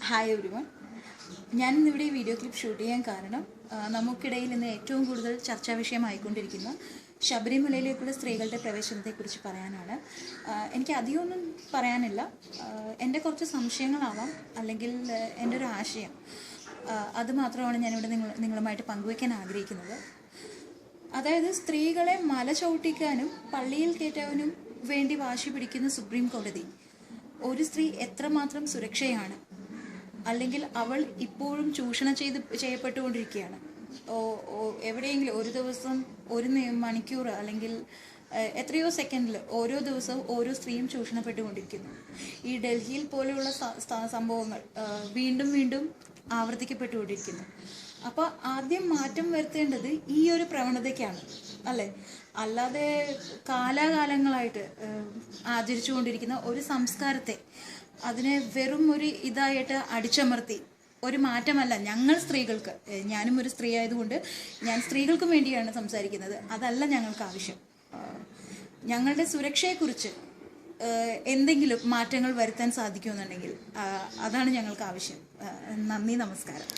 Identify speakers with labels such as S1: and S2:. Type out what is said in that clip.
S1: Hi everyone. ഞാനിന്നിവിടെ ഈ video clip shoot ചെയ്യാൻ കാരണം നമുക്കിടയിൽ ഇന്ന് ഏറ്റവും കൂടുതൽ ചർച്ചാ വിഷയമായിക്കൊണ്ടിരിക്കുന്ന ശബരിമലയിലേക്കുള്ള സ്ത്രീകളുടെ പ്രവേശനത്തെക്കുറിച്ച് പറയാനാണ്. എനിക്ക് അധികമൊന്നും പറയാനില്ല. എൻ്റെ കുറച്ച് സംശയങ്ങളാവാം, അല്ലെങ്കിൽ എൻ്റെ ഒരു ആശയം, അതുമാത്രമാണ് ഞാനിവിടെ നിങ്ങളുമായിട്ട് പങ്കുവയ്ക്കാൻ ആഗ്രഹിക്കുന്നത്. അതായത്, സ്ത്രീകളെ മല ചവിട്ടിക്കാനും പള്ളിയിൽ കയറ്റാനും വേണ്ടി വാശി പിടിക്കുന്ന സുപ്രീം കോടതി ഒരു സ്ത്രീ എത്രമാത്രം സുരക്ഷയാണ്, അല്ലെങ്കിൽ അവൾ ഇപ്പോഴും ചൂഷണം ചെയ്യപ്പെട്ടുകൊണ്ടിരിക്കുകയാണ്. എവിടെയെങ്കിലും ഒരു ദിവസം ഒരു മണിക്കൂർ അല്ലെങ്കിൽ എത്രയോ സെക്കൻഡിൽ ഓരോ ദിവസവും ഓരോ സ്ത്രീയും ചൂഷണപ്പെട്ടുകൊണ്ടിരിക്കുന്നു. ഈ ഡൽഹിയിൽ പോലെയുള്ള സംഭവങ്ങൾ വീണ്ടും വീണ്ടും ആവർത്തിക്കപ്പെട്ടുകൊണ്ടിരിക്കുന്നു. അപ്പോൾ ആദ്യം മാറ്റം വരുത്തേണ്ടത് ഈ ഒരു പ്രവണതയ്ക്കാണ്, അല്ലേ? അല്ലാതെ കാലാകാലങ്ങളായിട്ട് ആചരിച്ചുകൊണ്ടിരിക്കുന്ന ഒരു സംസ്കാരത്തെ അതിനെ വെറും ഒരു ഇതായിട്ട് അടിച്ചമർത്തി ഒരു മാറ്റമല്ല. ഞങ്ങൾ സ്ത്രീകൾക്ക്, ഞാനും ഒരു സ്ത്രീ ആയതുകൊണ്ട് ഞാൻ സ്ത്രീകൾക്കും വേണ്ടിയാണ് സംസാരിക്കുന്നത്, അതല്ല ഞങ്ങൾക്ക് ആവശ്യം. ഞങ്ങളുടെ സുരക്ഷയെക്കുറിച്ച് എന്തെങ്കിലും മാറ്റങ്ങൾ വരുത്താൻ സാധിക്കുമെന്നുണ്ടെങ്കിൽ അതാണ് ഞങ്ങൾക്ക് ആവശ്യം. നന്ദി, നമസ്കാരം.